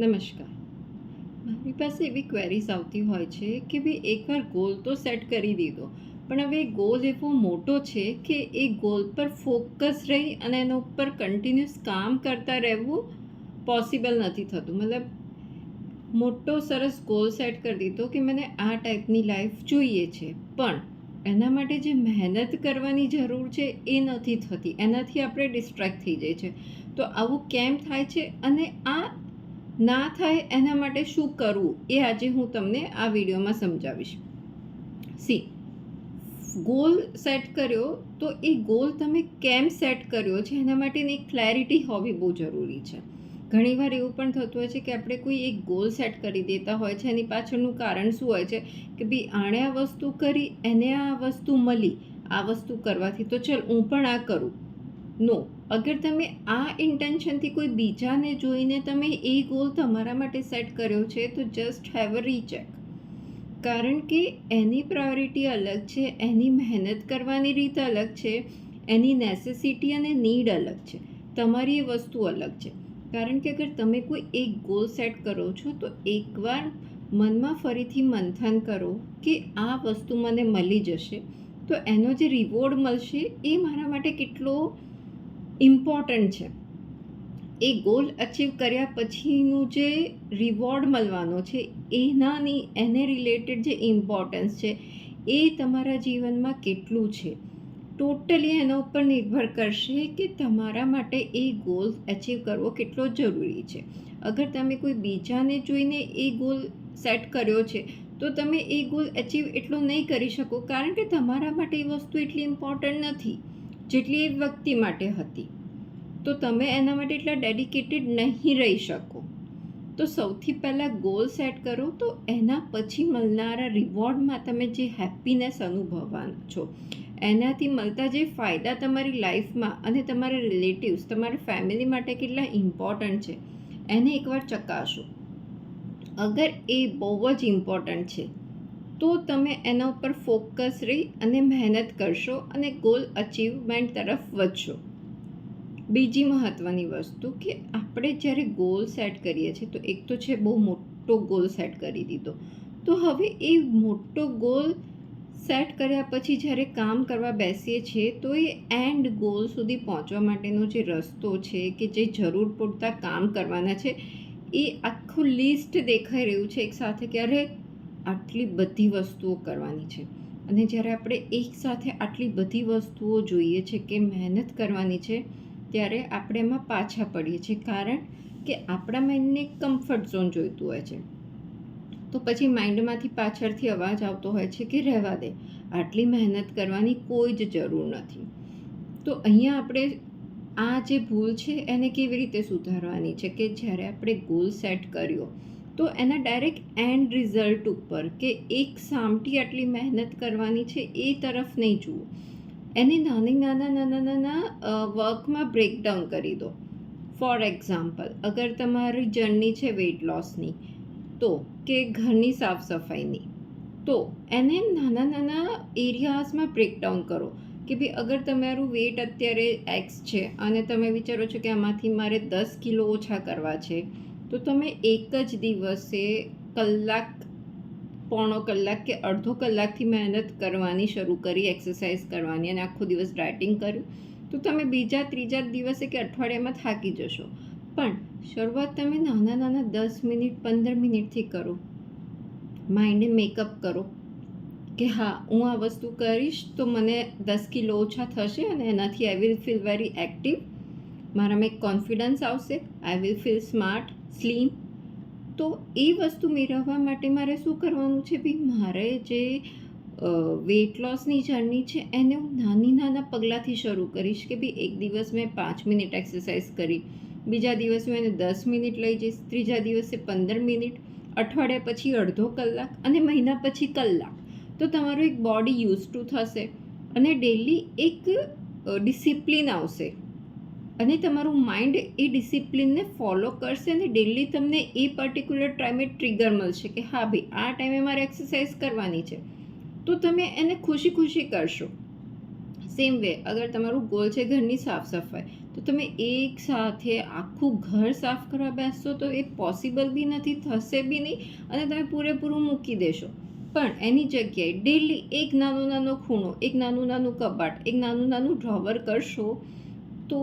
નમસ્કાર. મારી પાસે એવી ક્વેરીઝ આવતી હોય છે કે ભાઈ એકવાર ગોલ તો સેટ કરી દીધો, પણ હવે ગોલ એવો મોટો છે કે એ ગોલ પર ફોકસ રહી અને એના ઉપર કન્ટિન્યુઅસ કામ કરતા રહેવું પોસિબલ નથી થતું. મતલબ મોટો સરસ ગોલ સેટ કરી દીધો કે મને આ ટાઈપની લાઈફ જોઈએ છે, પણ એના માટે જે મહેનત કરવાની જરૂર છે એ નથી થતી. એનાથી આપણે ડિસ્ટ્રેક્ટ થઈ જઈએ છે. તો આવું કેમ થાય છે અને આ ના થાય એના માટે શું કરવું એ આજે હું તમને આ વિડીયોમાં સમજાવીશ. સી, ગોલ સેટ કર્યો તો એ ગોલ તમે કેમ સેટ કર્યો છે એના માટેની ક્લેરિટી હોવી બહુ જરૂરી છે. ઘણીવાર એવું પણ થતું હોય છે કે આપણે કોઈ એક ગોલ સેટ કરી દેતા હોય છે, એની પાછળનું કારણ શું હોય છે કે ભાઈ આણે આ વસ્તુ કરી, એને આ વસ્તુ મળી, આ વસ્તુ કરવાથી તો ચલ હું પણ આ કરું. નો, અગર તમે આ ઇન્ટેન્શનથી કોઈ બીજાને જોઈને તમે એ ગોલ તમારા માટે સેટ કર્યો છે તો જસ્ટ હેવ અ રીચેક. કારણ કે એની પ્રાયોરિટી અલગ છે, એની મહેનત કરવાની રીત અલગ છે, એની નેસેસિટી અને નીડ અલગ છે, તમારી એ વસ્તુ અલગ છે. કારણ કે અગર તમે કોઈ એક ગોલ સેટ કરો છો તો એકવાર મનમાં ફરીથી મંથન કરો કે આ વસ્તુ મને મળી જશે તો એનો જે રિવોર્ડ મળશે એ મારા માટે કેટલો ઇમ્પોર્ટન્ટ છે. એ ગોલ અચીવ કર્યા પછીનું જે રિવોર્ડ મળવાનો છે એને રિલેટેડ જે ઇમ્પોર્ટન્સ છે એ તમારા જીવનમાં કેટલું છે, ટોટલી એના ઉપર નિર્ભર કરશે કે તમારા માટે એ ગોલ અચીવ કરવો કેટલો જરૂરી છે. અગર તમે કોઈ બીજાને જોઈને એ ગોલ સેટ કર્યો છે તો તમે એ ગોલ અચીવ એટલો નહીં કરી શકો, કારણ કે તમારા માટે એ વસ્તુ એટલી ઇમ્પોર્ટન્ટ નથી જેટલી એ વ્યક્તિ માટે હતી. તો તમે એના માટે એટલા ડેડિકેટેડ નહીં રહી શકો. તો સૌથી પહેલાં ગોલ સેટ કરો, તો એના પછી મળનારા રિવોર્ડમાં તમે જે હેપીનેસ અનુભવવાના છો, એનાથી મળતા જે ફાયદા તમારી લાઈફમાં અને તમારા રિલેટિવ્સ, તમારા ફેમિલી માટે કેટલા ઇમ્પોર્ટન્ટ છે એને એકવાર ચકાસો. અગર એ બહુ જ ઇમ્પોર્ટન્ટ છે તો તમે એના ઉપર ફોકસ રહી અને મહેનત કરશો અને ગોલ અચીવમેન્ટ તરફ વધશો. બીજી મહત્ત્વની વસ્તુ કે આપણે જ્યારે ગોલ સેટ કરીએ છીએ તો એક તો છે બહુ મોટો ગોલ સેટ કરી દીધો, તો હવે એ મોટો ગોલ સેટ કર્યા પછી જ્યારે કામ કરવા બેસીએ છીએ તો એ એન્ડ ગોલ સુધી પહોંચવા માટેનો જે રસ્તો છે કે જે જરૂર પૂરતા કામ કરવાના છે એ આખું લિસ્ટ દેખાઈ રહ્યું છે એકસાથે કે અરે આટલી બધી વસ્તુઓ કરવાની છે. અને જ્યારે આપણે એકસાથે આટલી બધી વસ્તુઓ જોઈએ છે કે મહેનત કરવાની છે ત્યારે આપણે એમાં પાછા પડીએ છીએ, કારણ કે આપણા માઇન્ડને કમ્ફર્ટ ઝોન જોઈતું હોય છે. તો પછી માઇન્ડમાંથી પાછળથી અવાજ આવતો હોય છે કે રહેવા દે, આટલી મહેનત કરવાની કોઈ જ જરૂર નથી. તો અહીંયા આપણે આ જે ભૂલ છે એને કેવી રીતે સુધારવાની છે કે જ્યારે આપણે ગોલ સેટ કર્યો તો એના ડાયરેક્ટ એન્ડ રિઝલ્ટ ઉપર કે એક સામટી આટલી મહેનત કરવાની છે એ તરફ નહીં જુઓ. એને નાના વર્કમાં બ્રેકડાઉન કરી દો. ફોર એક્ઝામ્પલ, અગર તમારી જર્ની છે વેઇટ લોસની તો કે ઘરની સાફ સફાઈની, તો એને નાના એરિયાઝમાં બ્રેકડાઉન કરો કે ભાઈ અગર તમારું વેઇટ અત્યારે એક્સ છે અને તમે વિચારો છો કે આમાંથી મારે 10 કિલો ઓછા કરવા છે, તો તમે એક જ દિવસે કલાક, પોણો કલાક કે અડધો કલાકથી મહેનત કરવાની શરૂ કરી, એક્સરસાઇઝ કરવાની, અને આખો દિવસ ડાયટિંગ કર્યું તો તમે બીજા ત્રીજા દિવસે કે અઠવાડિયામાં થાકી જશો. પણ શરૂઆત તમે નાના 10 મિનિટ 15 મિનિટથી કરો. માઇન્ડને મેકઅપ કરો કે હા હું આ વસ્તુ કરીશ તો મને 10 કિલો ઓછા થશે અને એનાથી I will feel very active, મારામાં એક કોન્ફિડન્સ આવશે, I will feel smart, slim. તો એ વસ્તુ મેળવવા માટે મારે શું કરવાનું છે ભાઈ, મારે જે વેઇટ લોસની જર્ની છે એને હું નાના પગલાંથી શરૂ કરીશ કે ભાઈ એક દિવસ મેં 5 મિનિટ એક્સરસાઇઝ કરી, બીજા દિવસે હું એને 10 મિનિટ લઈ જઈશ, ત્રીજા દિવસે 15 મિનિટ, અઠવાડિયા પછી અડધો કલાક અને મહિના પછી કલાક. તો તમારું એક બોડી યુઝ ટુ થશે અને ડેલી એક ડિસિપ્લિન આવશે અને તમારું માઇન્ડ એ ડિસિપ્લિનને ફોલો કરશે અને ડેલી તમને એ પર્ટિક્યુલર ટાઈમે ટ્રિગર મળશે કે હા ભાઈ આ ટાઈમે મારે એક્સરસાઇઝ કરવાની છે, તો તમે એને ખુશી કરશો. સેમ વે અગર તમારું ગોલ છે ઘરની સાફ સફાઈ, તો તમે એક સાથે આખું ઘર સાફ કરવા બેસશો તો એ પોસિબલ બી નથી, થશે બી નહીં, અને તમે પૂરેપૂરું મૂકી દેશો. પણ એની જગ્યાએ ડેલી એક નાનો નાનો ખૂણો, એક નાનું નાનું કબાટ, એક નાનું નાનું ડ્રોવર કરશો તો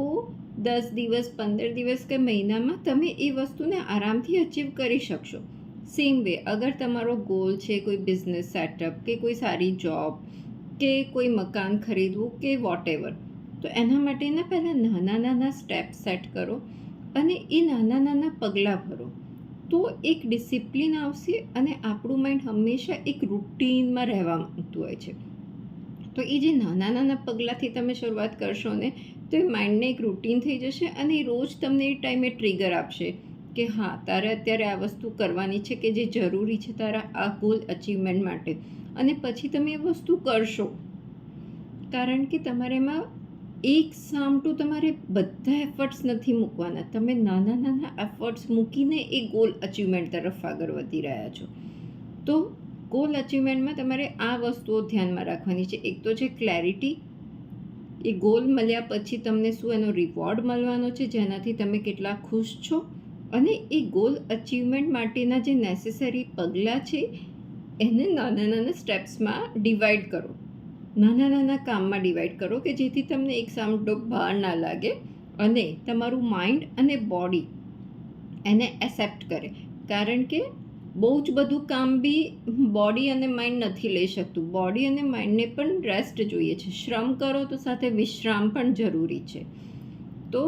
10 દિવસ, 15 દિવસ કે મહિનામાં તમે એ વસ્તુને આરામથી અચીવ કરી શકશો. સેમ વે, અગર તમારો ગોલ છે કોઈ બિઝનેસ સેટઅપ કે કોઈ સારી જોબ કે કોઈ મકાન ખરીદવું કે વોટેવર, તો એના માટેના પહેલાં નાના નાના સ્ટેપ સેટ કરો અને એ નાના નાના પગલાં ભરો. તો એક ડિસિપ્લિન આવશે અને આપણું માઇન્ડ હંમેશા એક રૂટીનમાં રહેવા માંગતું હોય છે. તો એ જે નાના નાના પગલાંથી તમે શરૂઆત કરશો ને, તો એ માઇન્ડને એક રૂટીન થઈ જશે અને એ રોજ તમને એ ટાઈમે ટ્રિગર આપશે કે હા, તારે અત્યારે આ વસ્તુ કરવાની છે કે જે જરૂરી છે તારા આ ગોલ અચીવમેન્ટ માટે. અને પછી તમે એ વસ્તુ કરશો, કારણ કે તમારે એમાં એક સામટું તમારે બધા એફર્ટ્સ નથી મૂકવાના. તમે નાના નાના એફર્ટ્સ મૂકીને એ ગોલ અચીવમેન્ટ તરફ આગળ વધી રહ્યા છો. તો ગોલ અચીવમેન્ટમાં તમારે આ વસ્તુઓ ધ્યાનમાં રાખવાની છે. એક તો છે ક્લેરિટી, એ ગોલ મળ્યા પછી તમને શું એનો રિવોર્ડ મળવાનો છે, જેનાથી તમે કેટલા ખુશ છો, અને એ ગોલ અચીવમેન્ટ માટેના જે નેસેસરી પગલાં છે એને નાના નાના સ્ટેપ્સમાં ડિવાઈડ કરો, નાના નાના કામમાં ડિવાઈડ કરો કે જેથી તમને એક સામટો ભાર ના લાગે અને તમારું માઇન્ડ અને બોડી એને એક્સેપ્ટ કરે. કારણ કે બહુ જ બધું કામ બી બોડી અને માઇન્ડ નથી લઈ શકતું. બોડી અને માઇન્ડને પણ રેસ્ટ જોઈએ છે. શ્રમ કરો તો સાથે વિશ્રામ પણ જરૂરી છે. તો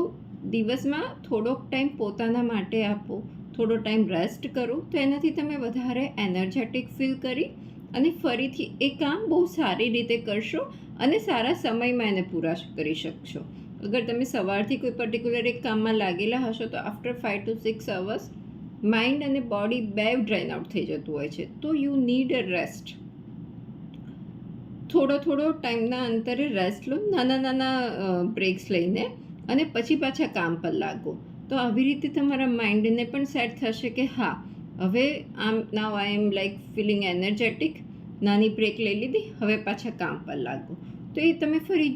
દિવસમાં થોડોક ટાઈમ પોતાના માટે આપો, થોડો ટાઈમ રેસ્ટ કરો, તો એનાથી તમે વધારે એનર્જેટિક ફીલ કરી અને ફરીથી એ કામ બહુ સારી રીતે કરશો અને સારા સમયમાં એને પૂરા કરી શકશો. અગર તમે સવારથી કોઈ પર્ટિક્યુલર એક કામમાં લાગેલા હશો તો આફ્ટર 5 to 6 અવર્સ માઇન્ડ અને બોડી બેવ ડ્રેન આઉટ થઈ જતું હોય છે. તો યુ નીડ અ રેસ્ટ. થોડો ટાઈમના અંતરે રેસ્ટ લો, નાના નાના બ્રેક્સ લઈને, અને પછી પાછા કામ પર લાગો. તો આવી રીતે તમારા માઇન્ડને પણ સેટ થશે કે હા, હવે નાવ આઈ એમ લાઈક ફિલિંગ એનર્જેટિક, નાની બ્રેક લઈ લીધી, હવે પાછા કામ પર લાગો. તો એ તમે ફરી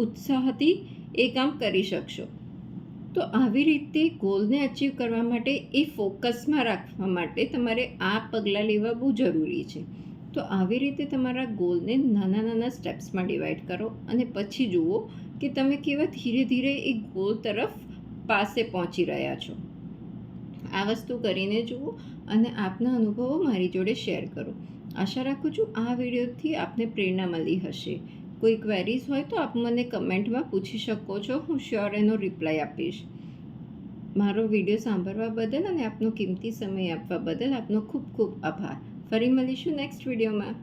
ઉત્સાહથી એ કામ કરી શકશો. તો આવી રીતે ગોલને અચીવ કરવા માટે, એ ફોકસમાં રાખવા માટે તમારે આ પગલાં લેવા બહુ જરૂરી છે. તો આવી રીતે તમારા ગોલને નાના નાના સ્ટેપ્સમાં ડિવાઈડ કરો અને પછી જુઓ કે તમે કેવા ધીરે ધીરે એ ગોલ તરફ પાસે પહોંચી રહ્યા છો. આ વસ્તુ કરીને જુઓ અને આપના અનુભવો મારી જોડે શેર કરો. આશા રાખું છું આ વિડીયોથી આપને પ્રેરણા મળી હશે. કોઈ ક્વેરીઝ હોય તો આપ મને કમેન્ટમાં પૂછી શકો છો. હું શ્યોર એનો રિપ્લાય આપીશ. મારો વિડીયો સાંભળવા બદલ અને આપનો કિંમતી સમય આપવા બદલ આપનો ખૂબ ખૂબ આભાર. ફરી મળીશું નેક્સ્ટ વિડીયોમાં.